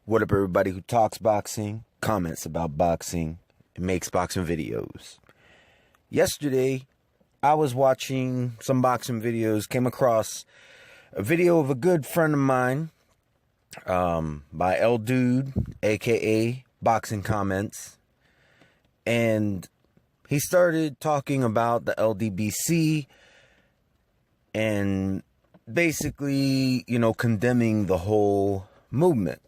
What up, everybody who talks boxing, comments about boxing, and makes boxing videos? Yesterday, I was watching some boxing videos, came across a video of a good friend of mine, by L Dude, aka Boxing Comments, and he started talking about the LDBC and basically, condemning the whole movement.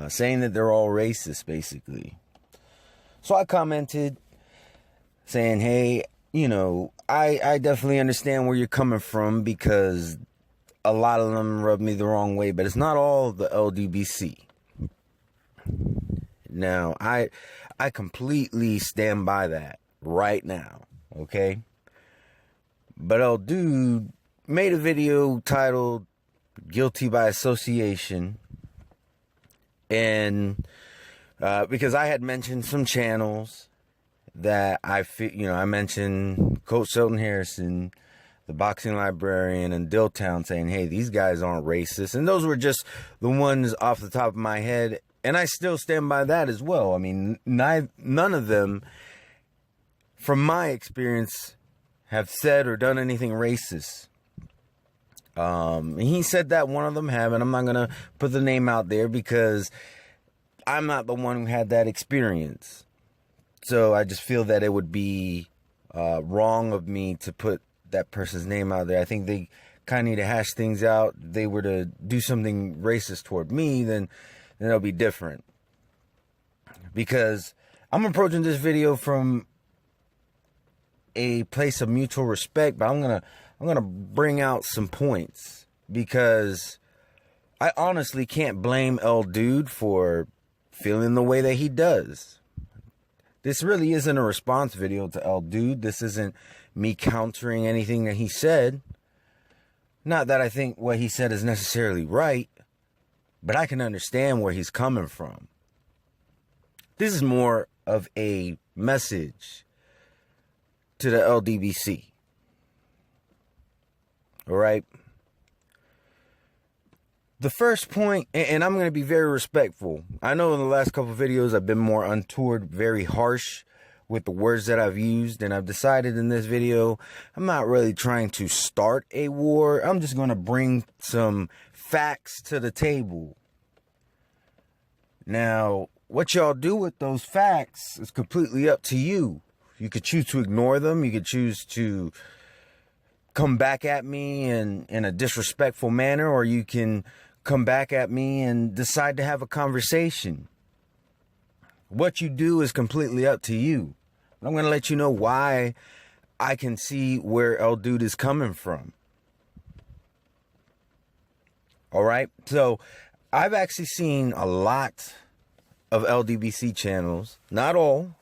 Saying that they're all racist, basically. So I commented saying, hey, I definitely understand where you're coming from because a lot of them rub me the wrong way, but it's not all the LDBC. Now, I completely stand by that right now, okay? But old dude made a video titled Guilty by Association. And because I had mentioned some channels that I mentioned Coach Shelton Harrison, the Boxing Librarian, and Dilltown, saying, hey, these guys aren't racist. And those were just the ones off the top of my head. And I still stand by that as well. I mean, none of them, from my experience, have said or done anything racist. He said that one of them have, and I'm not going to put the name out there because I'm not the one who had that experience. So I just feel that it would be wrong of me to put that person's name out there. I think they kind of need to hash things out. If they were to do something racist toward me, then it'll be different. Because I'm approaching this video from a place of mutual respect, but I'm gonna bring out some points because I honestly can't blame L Dude for feeling the way that he does. This really isn't a response video to L Dude. This isn't me countering anything that he said. Not that I think what he said is necessarily right, but I can understand where he's coming from. This is more of a message to the LDBC. All right. The first point, and I'm going to be very respectful. I know in the last couple of videos I've been more untoward, very harsh with the words that I've used. And I've decided in this video, I'm not really trying to start a war. I'm just going to bring some facts to the table. Now, what y'all do with those facts is completely up to you. You could choose to ignore them. You could choose to come back at me in a disrespectful manner, or you can come back at me and decide to have a conversation. What you do is completely up to you. I'm going to let you know why I can see where L Dude is coming from. All right. So I've actually seen a lot of LDBC channels, not all,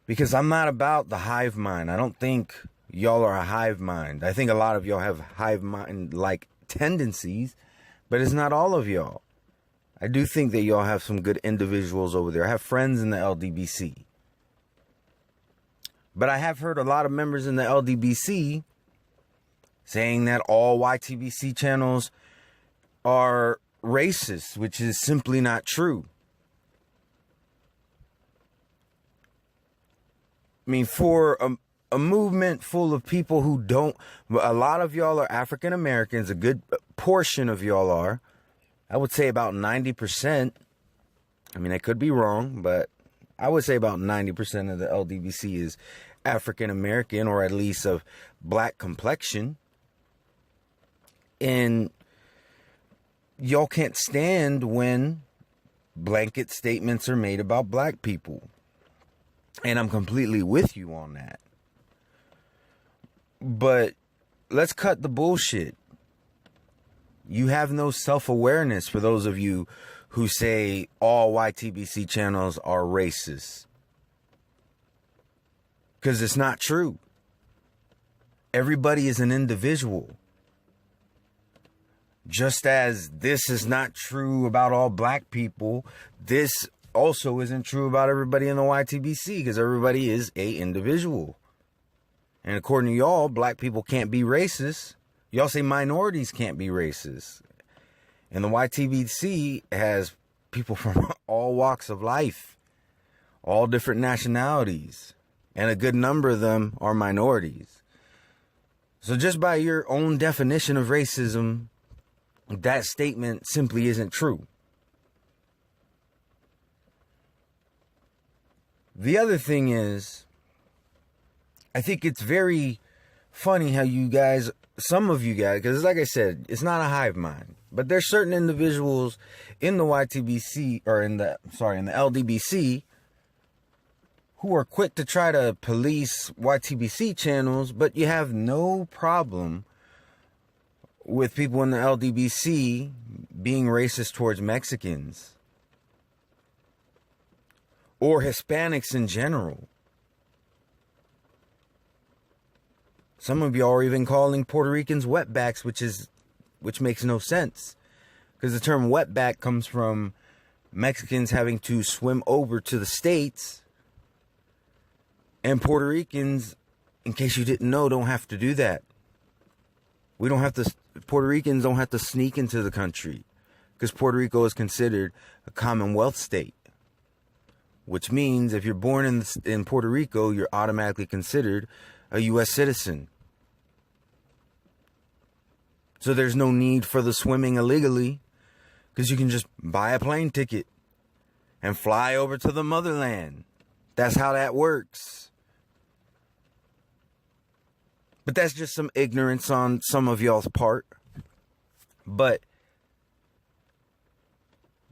because I'm not about the hive mind. I don't think y'all are a hive mind. I think a lot of y'all have hive mind-like tendencies, but it's not all of y'all. I do think that y'all have some good individuals over there. I have friends in the LDBC. But I have heard a lot of members in the LDBC saying that all YTBC channels are racist, which is simply not true. I mean, for a movement full of people who don't, a lot of y'all are African Americans, a good portion of y'all are, I would say about 90%. I mean, I could be wrong, but I would say about 90% of the LDBC is African American, or at least of black complexion. And y'all can't stand when blanket statements are made about black people. And I'm completely with you on that. But let's cut the bullshit. You have no self-awareness, for those of you who say all YTBC channels are racist. Because it's not true. Everybody is an individual. Just as this is not true about all black people, this also isn't true about everybody in the YTBC, because everybody is a individual. And according to y'all, black people can't be racist. Y'all say minorities can't be racist. And the YTBC has people from all walks of life, all different nationalities, and a good number of them are minorities. So just by your own definition of racism, that statement simply isn't true. The other thing is, I think it's very funny how you guys, some of you guys, because like I said, it's not a hive mind, but there's certain individuals in the YTBC, or in the LDBC, who are quick to try to police YTBC channels, but you have no problem with people in the LDBC being racist towards Mexicans or Hispanics in general. Some of y'all are even calling Puerto Ricans wetbacks, which makes no sense, because the term wetback comes from Mexicans having to swim over to the States, and Puerto Ricans, in case you didn't know, don't have to do that. Puerto Ricans don't have to sneak into the country, because Puerto Rico is considered a Commonwealth state, which means if you're born in Puerto Rico, you're automatically considered a U.S. citizen. So there's no need for the swimming illegally, because you can just buy a plane ticket and fly over to the motherland. That's how that works. But that's just some ignorance on some of y'all's part. But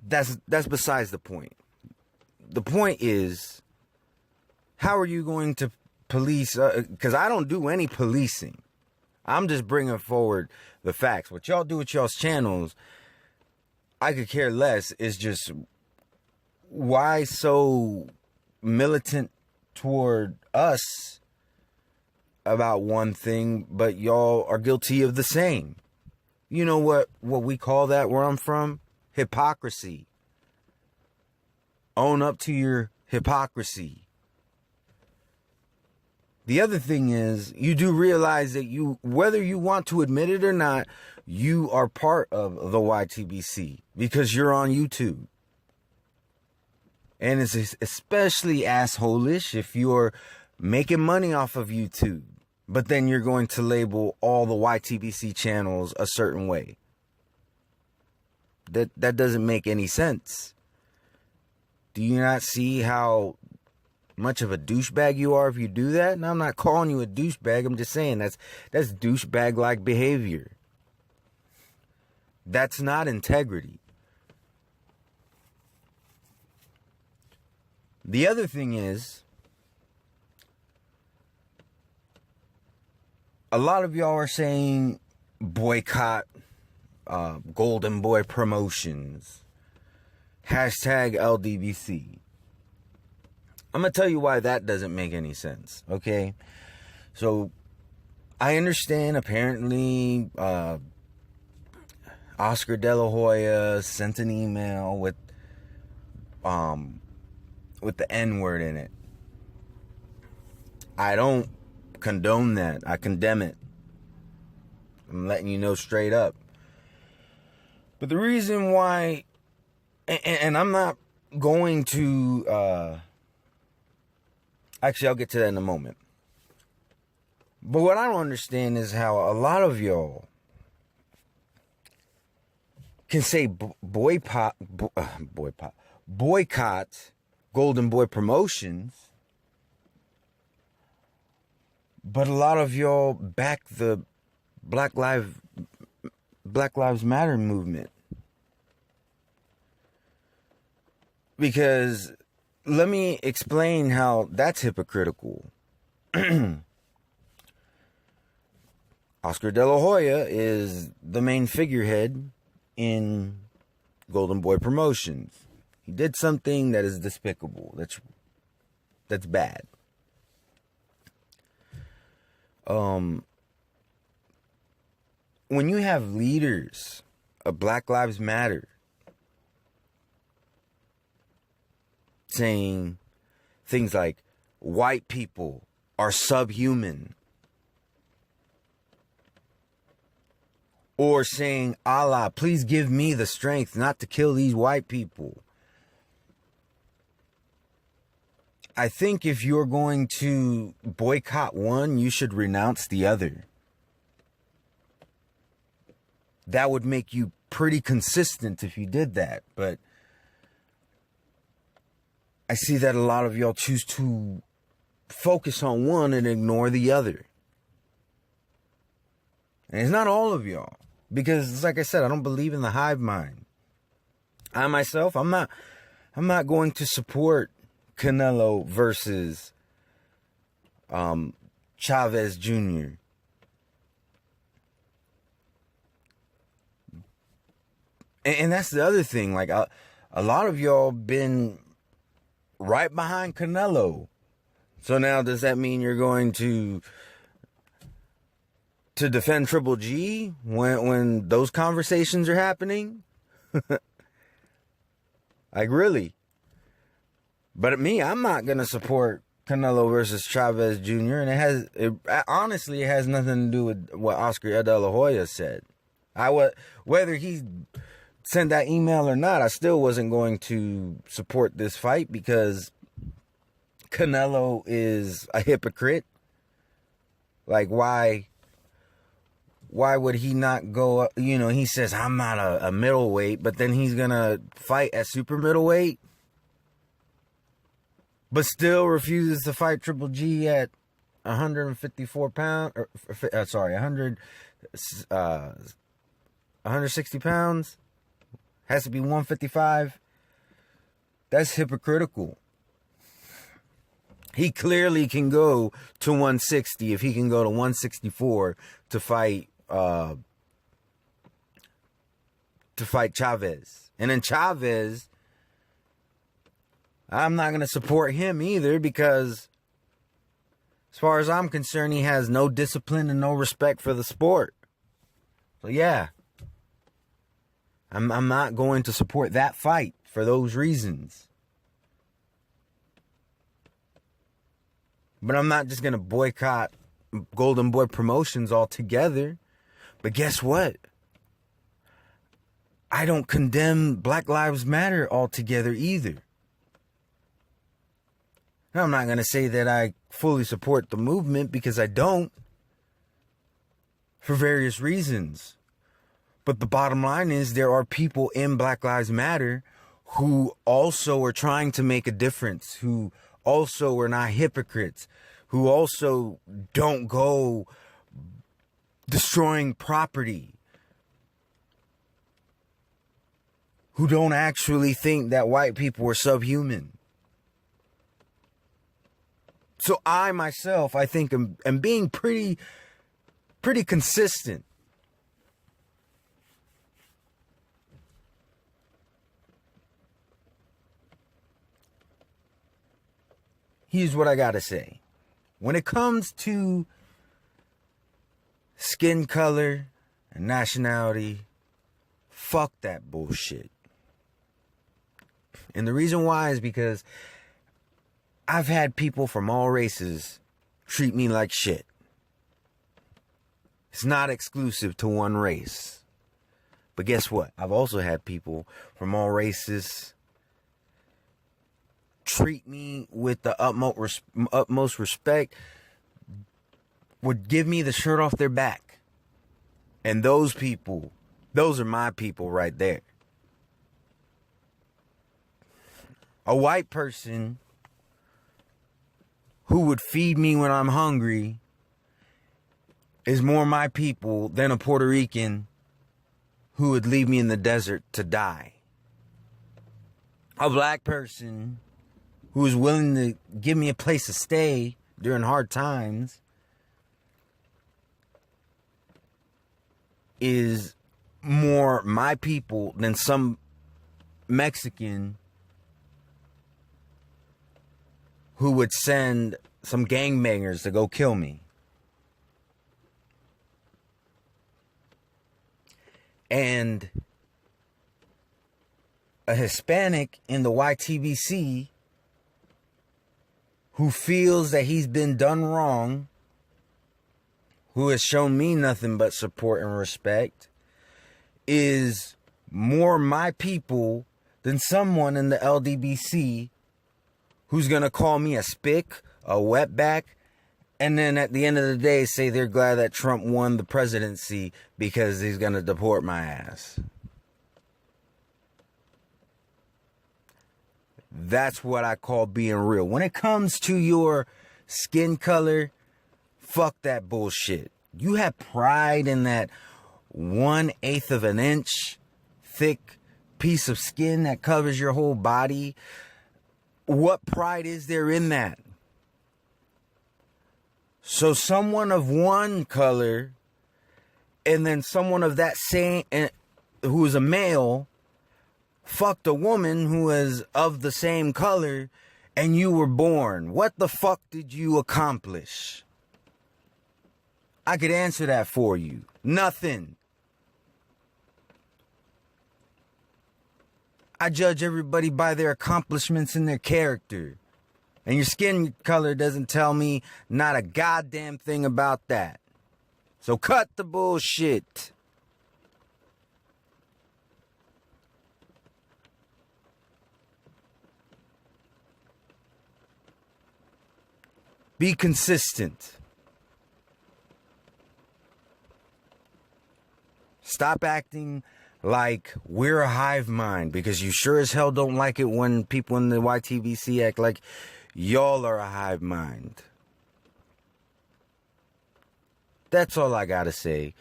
that's besides the point. The point is, how are you going to police? Because I don't do any policing. I'm just bringing forward the facts. What y'all do with y'all's channels, I could care less. It's just, why so militant toward us about one thing, but y'all are guilty of the same? You know what we call that where I'm from? Hypocrisy. Own up to your hypocrisy. The other thing is, you do realize that whether you want to admit it or not, you are part of the YTBC because you're on YouTube. And it's especially asshole-ish if you're making money off of YouTube, but then you're going to label all the YTBC channels a certain way. That doesn't make any sense. Do you not see how much of a douchebag you are if you do that? And I'm not calling you a douchebag. I'm just saying that's douchebag-like behavior. That's not integrity. The other thing is, a lot of y'all are saying boycott Golden Boy Promotions. Hashtag LDBC. I'm going to tell you why that doesn't make any sense, okay? So, I understand apparently Oscar De La Hoya sent an email with the N-word in it. I don't condone that. I condemn it. I'm letting you know straight up. But the reason why, and I'm not going to, actually I'll get to that in a moment. But what I don't understand is how a lot of y'all can say boycott Golden Boy Promotions, but a lot of y'all back the Black Lives Matter movement. Because let me explain how that's hypocritical. Oscar De La Hoya is the main figurehead in Golden Boy Promotions. He did something that is despicable. That's bad. When you have leaders of Black Lives Matter saying things like white people are subhuman, or saying, Allah, please give me the strength not to kill these white people. I think if you're going to boycott one, you should renounce the other. That would make you pretty consistent if you did that. But I see that a lot of y'all choose to focus on one and ignore the other. And it's not all of y'all. Because, like I said, I don't believe in the hive mind. I myself, I'm not going to support Canelo versus Chavez Jr. And that's the other thing. Like, a lot of y'all been right behind Canelo. So now, does that mean you're going to defend Triple G when those conversations are happening? Like, really? But me, I'm not going to support Canelo versus Chavez Jr. And it honestly has nothing to do with what Oscar De La Hoya said. Whether he sent that email or not, I still wasn't going to support this fight because Canelo is a hypocrite. Like, why would he not go, he says, I'm not a middleweight, but then he's going to fight at super middleweight, but still refuses to fight Triple G at 154 pounds, 160 pounds, has to be 155. That's hypocritical. He clearly can go to 160 if he can go to 164 to fight Chavez. And then Chavez, I'm not going to support him either because as far as I'm concerned, he has no discipline and no respect for the sport. So yeah, I'm not going to support that fight for those reasons. But I'm not just going to boycott Golden Boy Promotions altogether. But guess what? I don't condemn Black Lives Matter altogether either. Now, I'm not going to say that I fully support the movement because I don't, for various reasons. But the bottom line is there are people in Black Lives Matter who also are trying to make a difference, who also are not hypocrites, who also don't go destroying property, who don't actually think that white people are subhuman. So I myself, I think, am being pretty consistent. Here's what I gotta say. When it comes to skin color and nationality, fuck that bullshit. And the reason why is because I've had people from all races treat me like shit. It's not exclusive to one race. But guess what? I've also had people from all races treat me with the utmost respect, would give me the shirt off their back. And those people, those are my people right there. A white person who would feed me when I'm hungry is more my people than a Puerto Rican who would leave me in the desert to die. A black person who is willing to give me a place to stay during hard times is more my people than some Mexican who would send some gangbangers to go kill me. And a Hispanic in the YTBC who feels that he's been done wrong, who has shown me nothing but support and respect, is more my people than someone in the LDBC who's going to call me a spick, a wetback, and then at the end of the day say they're glad that Trump won the presidency because he's going to deport my ass. That's what I call being real. When it comes to your skin color, fuck that bullshit. You have pride in that 1/8 of an inch thick piece of skin that covers your whole body. What pride is there in that? So someone of one color and then someone of that same, who is a male, fucked a woman who is of the same color, and you were born. What the fuck did you accomplish? I could answer that for you. Nothing. I judge everybody by their accomplishments and their character. And your skin color doesn't tell me not a goddamn thing about that. So cut the bullshit. Be consistent. Stop acting like we're a hive mind, because you sure as hell don't like it when people in the YTBC act like y'all are a hive mind. That's all I gotta say.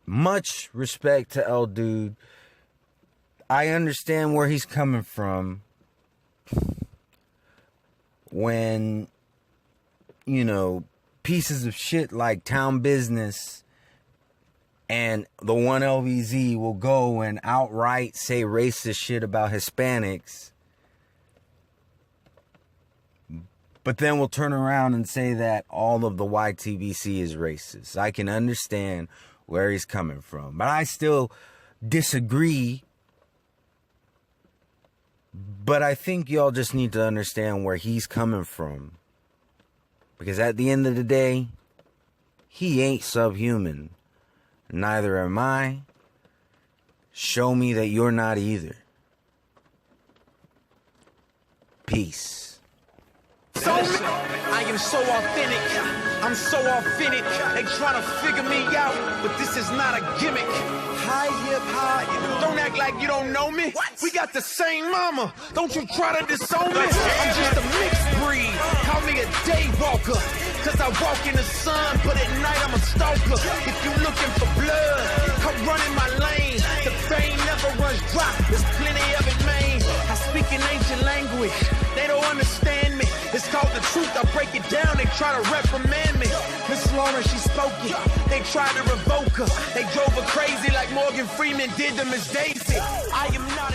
Much respect to L Dude. I understand where he's coming from when, you know, pieces of shit like Town Business and the one LBZ will go and outright say racist shit about Hispanics, but then we'll turn around and say that all of the YTBC is racist. I can understand where he's coming from, but I still disagree. But I think y'all just need to understand where he's coming from, because at the end of the day, he ain't subhuman. Neither am I. Show me that you're not either. Peace. I am so authentic. I'm so authentic. They trying to figure me out, but this is not a gimmick. Hi, hip hop. Don't act like you don't know me. What? We got the same mama. Don't you try to disown me. I'm just a mixed breed. Call me a day walker. Cause I walk in the sun, but at night I'm a stalker. If you looking for blood, come run in my lane. The vein never runs dry. There's plenty of it, man. I speak an ancient language. They don't understand me. It's called the truth. I break it down. They try to reprimand me. Miss Lauren, she spoke it. They tried to revoke her. They drove her crazy like Morgan Freeman did to Miss Daisy. I am not